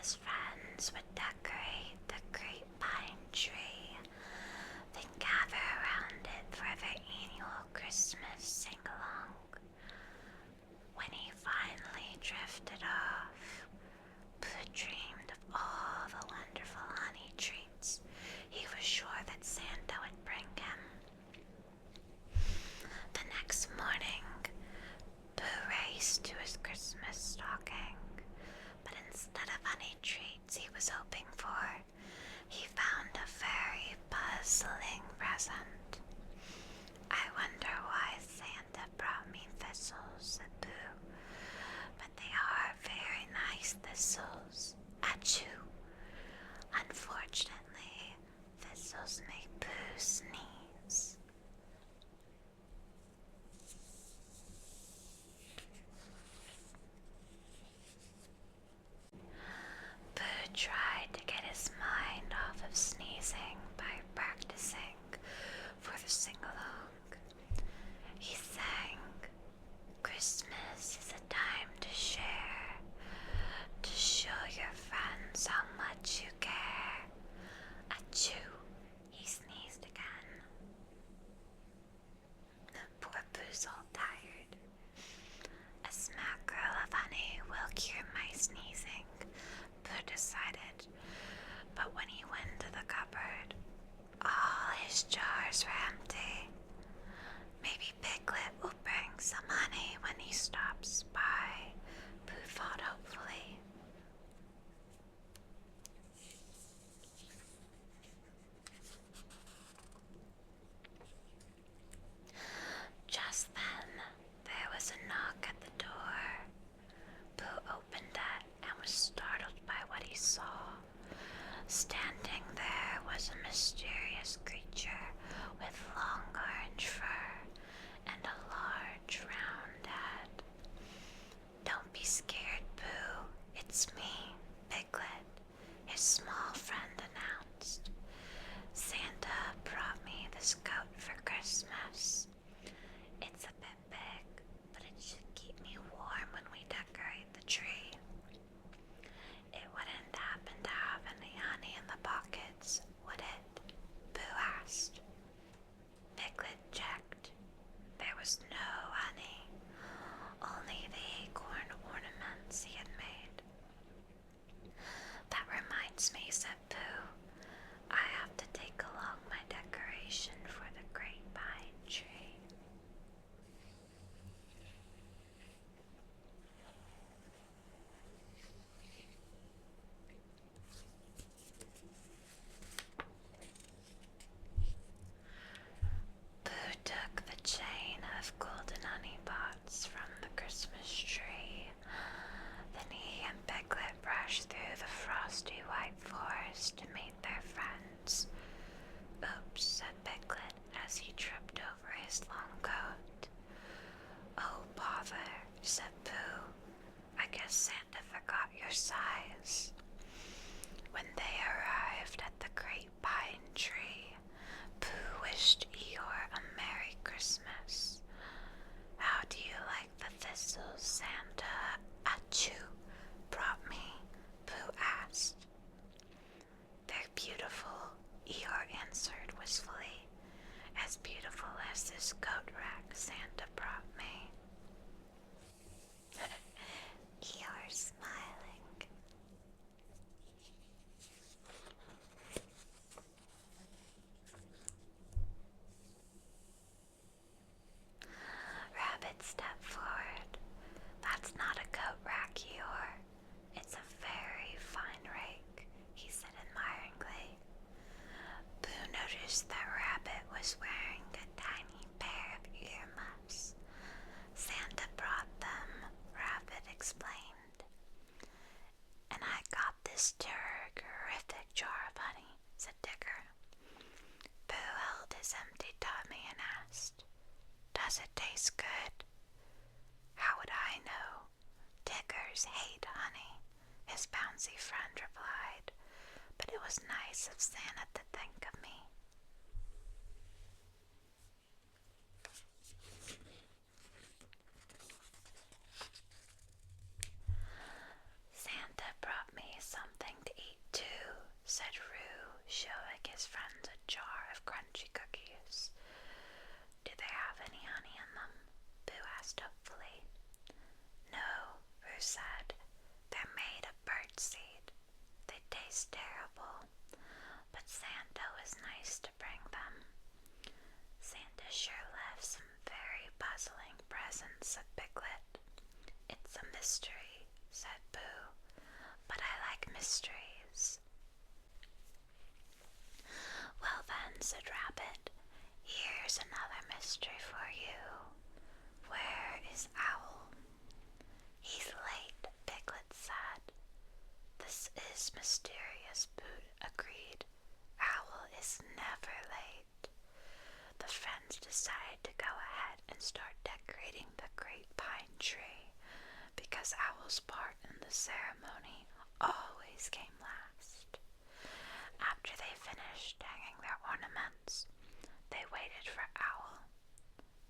his friends would decorate the great pine tree, then gather around it for their annual Christmas sing-along. When he finally drifted off, Pooh dreamed of all the wonderful honey treats he was sure that Santa would bring him. The next morning, Pooh raced to his Christmas stocking, but instead of honey treats he was hoping for, he found a very puzzling present. "I wonder why Santa brought me thistles," said Pooh. "But they are very nice thistles. Achoo! Unfortunately, thistles make Pooh sneeze." Pooh tried to get his mind off of sneezing by practicing for the sing-along. He sang, "Christmas is a time to share, to show your friends how much you care." Achoo! He sneezed again. Poor Pooh's all tired. "A smackerel of honey will cure my sneezing," Pooh decided. But when he went to the cupboard, all his jars were empty. "Maybe Piglet will bring some honey when he stops by," Pooh thought hopefully. Just then, there was a knock at the door. Pooh opened it and was startled by what he saw. Standing there was a mysterious creature with long orange fur and a large round head. "Don't be scared, Pooh. It's me, Piglet," his small friend announced. "Santa brought me this coat for Christmas. It's a bit big, but it should keep me warm when we decorate the tree." "It wouldn't happen to have any honey in the pockets, would it?" Pooh asked. Piglet checked. There was no honey, only the acorn ornaments he had made. "That reminds me," said Pooh. "I have to take along my decoration for the great pine tree." Pooh took the chain of golden honey pots from the Christmas tree. Then he and Piglet brushed through the frosty white forest to meet their friends. "Oops," said Piglet as he tripped over his long coat. "Oh, bother," said Pooh. "I guess Santa forgot your size." When they arrived at the great pine tree, Pooh wished Eeyore a Merry Christmas. "How do you like the thistles Santa, achoo, brought me?" Pooh asked. "They're beautiful," Eeyore answered wistfully. "As beautiful as this coat rack Santa brought me." Eeyore smiling. Rabbit stepped forward. "That's not a coat rack, Eeyore. It's a very fine rake," he said admiringly. Pooh noticed that Rabbit was wearing a tiny pair of earmuffs. "Santa brought them," Rabbit explained. "And I got this terrific jar of honey," said Digger. Pooh held his empty tummy and asked, "Does it taste good?" "How would I know? Diggers hate honey," his bouncy friend replied. "But it was nice of Santa to think of me." "Santa brought me something mystery, said Pooh, but I like mysteries. Well then, said Rabbit, here's another mystery for you. Where is Owl? He's late, Piglet said. This is mysterious, Pooh agreed. Owl is never late. The friends decided to go ahead and start decorating the great pine tree, because Owl's part in the ceremony always came last. After they finished hanging their ornaments, they waited for Owl.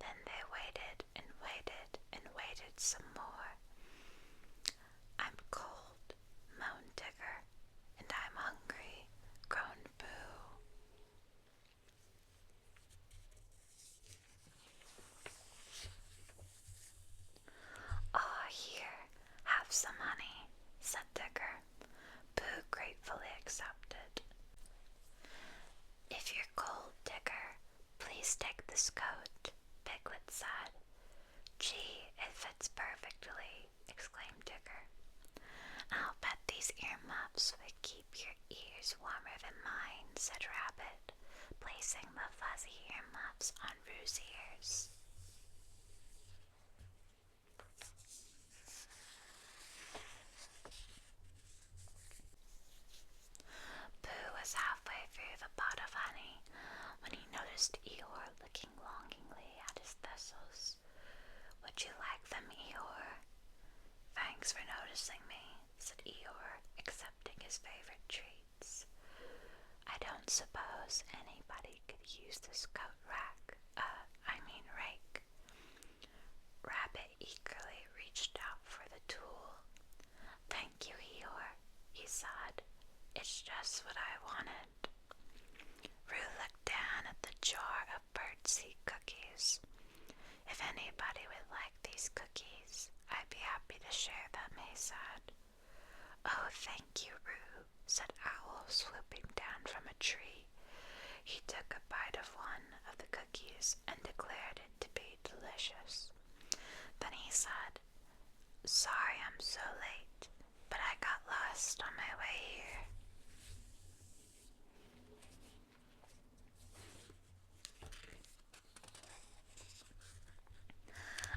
Then they waited and waited and waited some more. I'm cold, moaned Tigger, and I'm hungry, groaned Pooh. Ah, here, have some honey, said Tigger. Pooh gratefully accepted. If you're cold, Tigger, please take this coat, Piglet said. Gee, it fits perfectly, exclaimed Tigger. I'll bet these earmuffs would keep your ears warmer than mine, said Rabbit, placing the fuzzy earmuffs on Pooh's ears. Pooh was halfway through the pot of honey when he noticed Eeyore looking longingly at his thistles. Would you like them, Eeyore? Thanks for noticing me, said Eeyore, accepting his favorite treats. I don't suppose anybody could use this coat rake. Rabbit eagerly reached out for the tool. Thank you, Eeyore, he said. It's just what I wanted. Roo looked down at the jar of birdseed cookies. If anybody would like these cookies, I'd be happy to share them, he said. Oh, thank you, Roo, said Owl, swooping down from a tree. He took a bite of one of the cookies and declared it to be delicious. Then he said, Sorry I'm so late, but I got lost on my way here.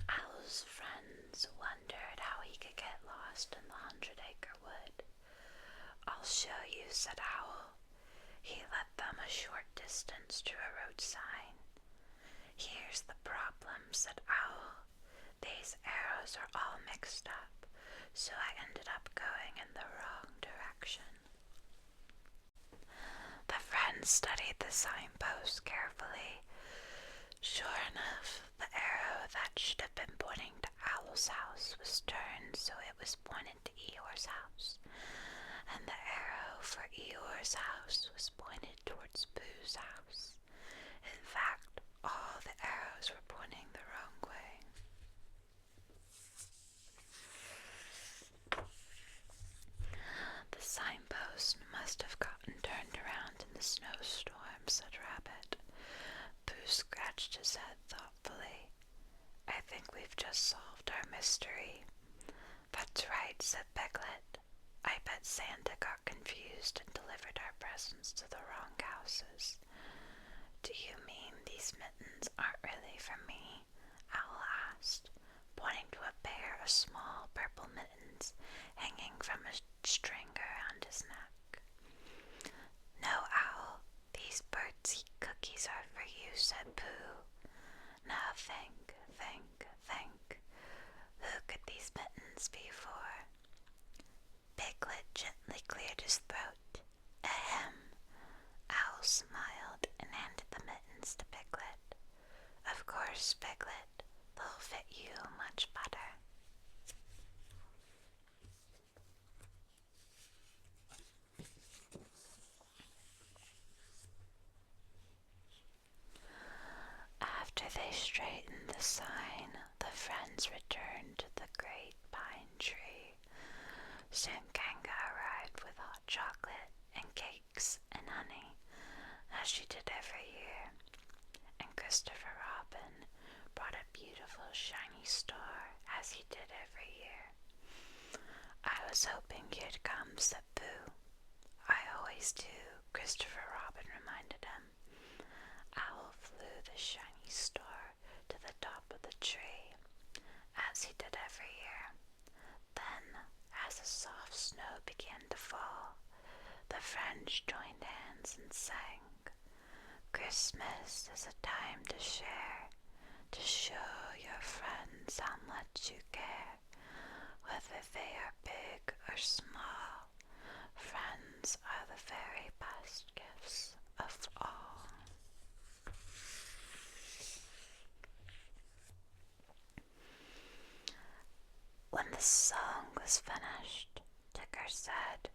Owl's friends wondered how he could get lost in the 100-acre wood. I'll show you, said Owl. He led them a short distance to a road sign. Here's the problem, said Owl. These arrows are all mixed up, so I ended up going in the wrong direction. The friends studied the signpost carefully. Sure enough, the arrow that should have been pointing to Owl's house was turned so it was pointed to Eeyore's house, and the arrow for Eeyore's house was pointed towards Pooh's house. In fact, all the arrows were pointing the wrong way. The signpost must have gotten turned around in the snowstorm, said Rabbit. Pooh scratched his head thoughtfully. I think we've just solved our mystery. That's right, said Piglet. I bet Santa got confused and delivered our presents to the wrong houses. Do you mean these mittens aren't really for me? Owl asked, pointing to a pair of small purple mittens hanging from a string around his neck. No, Owl, these birdseed cookies are for you, said Pooh. Now think. Who could these mittens be for? Piglet gently cleared his throat. Ahem. Owl smiled and handed the mittens to Piglet. Of course, Piglet, they'll fit you much better. After they straightened the sign, the friends returned to the great pine tree. Soon Kanga arrived with hot chocolate and cakes and honey, as she did every year, and Christopher Robin brought a beautiful shiny star, as he did every year. was hoping you'd come," said Pooh. "I always do," Christopher Robin reminded him. Owl flew the shiny star to the top of the tree, as he did every year. Then, as the soft snow began to fall, the friends joined hands and sang, "Christmas is a time to share, to show your friends how much you care. Whether they are big or small, friends are the very best gifts of all." When the song was finished, Tigger said,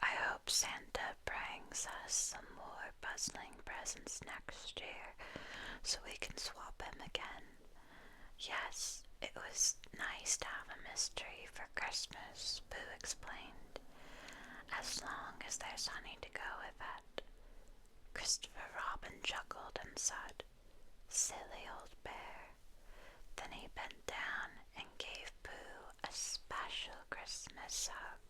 "I hope Santa brings us some more puzzling presents next year so we can swap him again. Yes, it was nice to have a mystery for Christmas," Pooh explained, "as long as there's honey to go with it." Christopher Robin chuckled and said, "Silly old bear." Then he bent down and gave Pooh a special Christmas hug.